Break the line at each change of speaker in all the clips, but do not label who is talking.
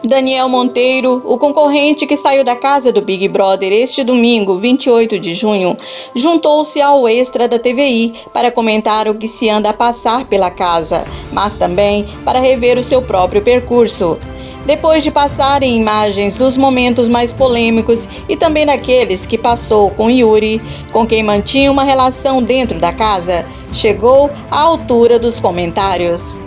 Daniel Monteiro, o concorrente que saiu da casa do Big Brother este domingo, 28 de junho, juntou-se ao Extra da TVI para comentar o que se anda a passar pela casa, mas também para rever o seu próprio percurso. Depois de passarem imagens dos momentos mais polêmicos e também daqueles que passou com Yuri, com quem mantinha uma relação dentro da casa, chegou à altura dos comentários.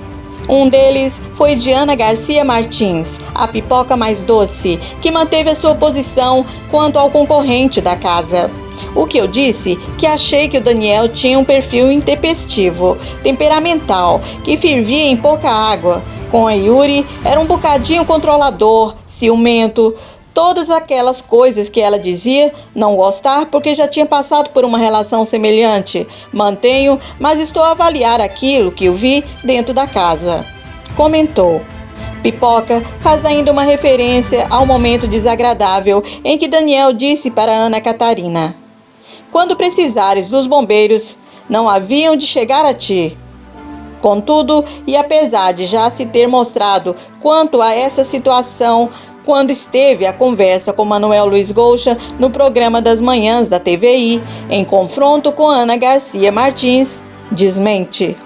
Um deles foi de Ana Garcia Martins, a pipoca mais doce, que manteve a sua posição quanto ao concorrente da casa. O que eu disse que achei que o Daniel tinha um perfil intempestivo, temperamental, que fervia em pouca água. Com a Yuri, era um bocadinho controlador, ciumento, todas aquelas coisas que ela dizia não gostar porque já tinha passado por uma relação semelhante. Mantenho, mas estou a avaliar aquilo que eu vi dentro da casa. Comentou. Pipoca faz ainda uma referência ao momento desagradável em que Daniel disse para Ana Catarina: "Quando precisares dos bombeiros, não haviam de chegar a ti." Contudo, e apesar de já se ter mostrado quanto a essa situação quando esteve a conversa com Manuel Luiz Gouxa no programa das manhãs da TVI, em confronto com Ana Garcia Martins, desmente.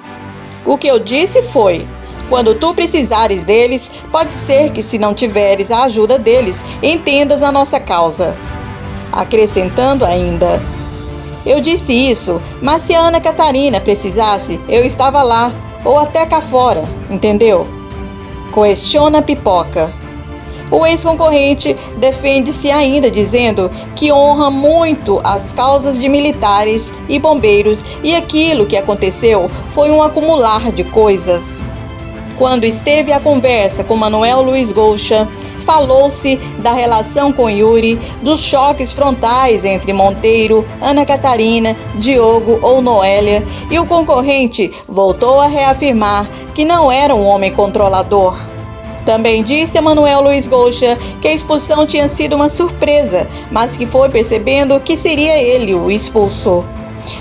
"O que eu disse foi: quando tu precisares deles, pode ser que se não tiveres a ajuda deles, entendas a nossa causa." Acrescentando ainda: "Eu disse isso, mas se a Ana Catarina precisasse, eu estava lá, ou até cá fora, entendeu?" Questiona Pipoca. O ex-concorrente defende-se ainda dizendo que honra muito as causas de militares e bombeiros e aquilo que aconteceu foi um acumular de coisas. Quando esteve à conversa com Manuel Luiz Gouxa, falou-se da relação com Yuri, dos choques frontais entre Monteiro, Ana Catarina, Diogo ou Noélia, e o concorrente voltou a reafirmar que não era um homem controlador. Também disse a Manuel Luiz Gouxa que a expulsão tinha sido uma surpresa, mas que foi percebendo que seria ele o expulso.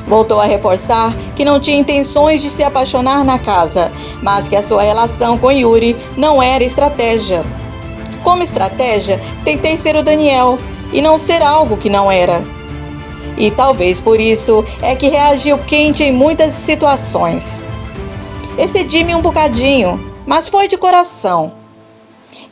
Voltou a reforçar que não tinha intenções de se apaixonar na casa, mas que a sua relação com Yuri não era estratégia. Como estratégia, tentei ser o Daniel e não ser algo que não era. E talvez por isso é que reagiu quente em muitas situações. Excedi-me um bocadinho, mas foi de coração.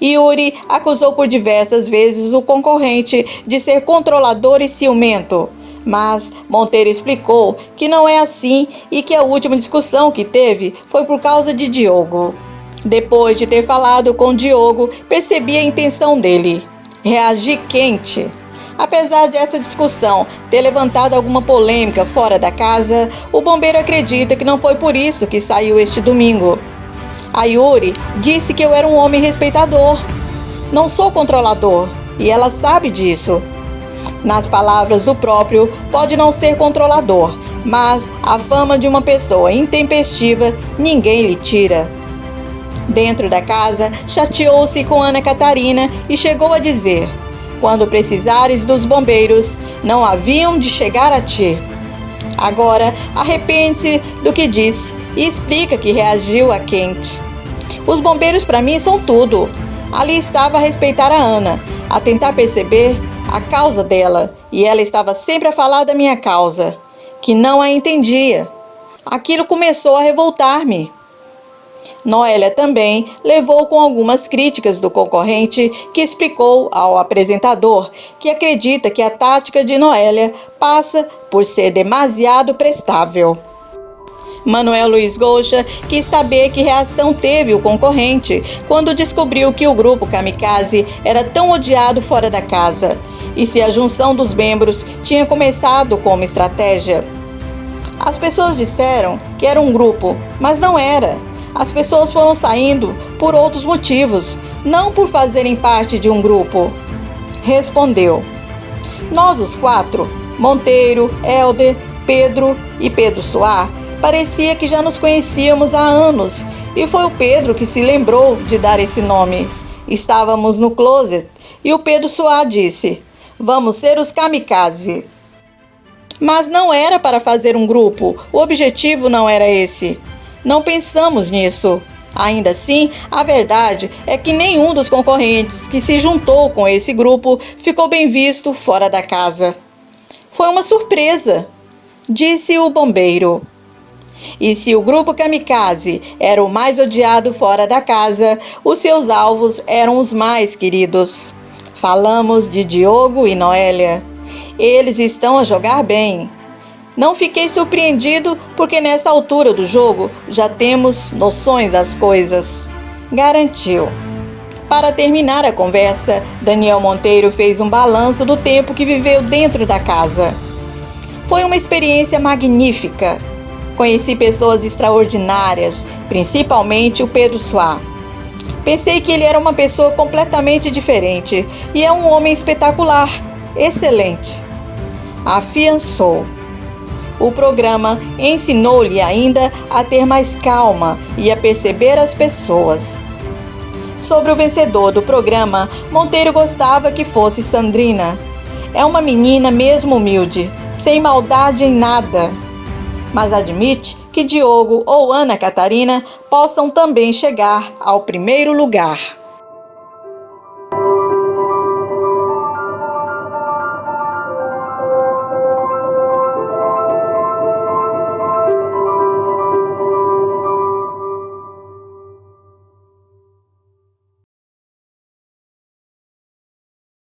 Yuri acusou por diversas vezes o concorrente de ser controlador e ciumento, mas Monteiro explicou que não é assim e que a última discussão que teve foi por causa de Diogo. Depois de ter falado com Diogo, percebi a intenção dele: reagir quente. Apesar dessa discussão ter levantado alguma polêmica fora da casa, o bombeiro acredita que não foi por isso que saiu este domingo. A Yuri disse que eu era um homem respeitador. Não sou controlador, e ela sabe disso. Nas palavras do próprio, pode não ser controlador, mas a fama de uma pessoa intempestiva ninguém lhe tira. Dentro da casa, chateou-se com Ana Catarina e chegou a dizer: "Quando precisares dos bombeiros, não haviam de chegar a ti." Agora, arrepende-se do que disse e explica que reagiu a quente. "Os bombeiros para mim são tudo." Ali estava a respeitar a Ana, a tentar perceber a causa dela, e ela estava sempre a falar da minha causa, que não a entendia. Aquilo começou a revoltar-me. Noélia também levou com algumas críticas do concorrente, que explicou ao apresentador que acredita que a tática de Noélia passa por ser demasiado prestável. Manuel Luiz Gouxa quis saber que reação teve o concorrente quando descobriu que o grupo Kamikaze era tão odiado fora da casa, e se a junção dos membros tinha começado como estratégia. As pessoas disseram que era um grupo, mas não era. As pessoas foram saindo por outros motivos, não por fazerem parte de um grupo. Respondeu. Nós os quatro, Monteiro, Helder, Pedro e Pedro Soar, parecia que já nos conhecíamos há anos, e foi o Pedro que se lembrou de dar esse nome. Estávamos no closet e o Pedro Soar disse: "Vamos ser os Kamikaze." Mas não era para fazer um grupo, o objetivo não era esse. Não pensamos nisso, Ainda assim, a verdade é que nenhum dos concorrentes que se juntou com esse grupo ficou bem visto fora da casa. Foi uma surpresa, disse o bombeiro. E se o grupo kamikaze era o mais odiado fora da casa, os seus alvos eram os mais queridos. Falamos de Diogo e Noélia. Eles estão a jogar bem. Não fiquei surpreendido porque nessa altura do jogo já temos noções das coisas, garantiu. Para terminar a conversa, Daniel Monteiro fez um balanço do tempo que viveu dentro da casa. Foi uma experiência magnífica. Conheci pessoas extraordinárias, principalmente o Pedro Suá. Pensei que ele era uma pessoa completamente diferente e é um homem espetacular, excelente. Afiançou. O programa ensinou-lhe ainda a ter mais calma e a perceber as pessoas. Sobre o vencedor do programa, Monteiro gostava que fosse Sandrina. É uma menina mesmo humilde, sem maldade em nada. Mas admite que Diogo ou Ana Catarina possam também chegar ao primeiro lugar.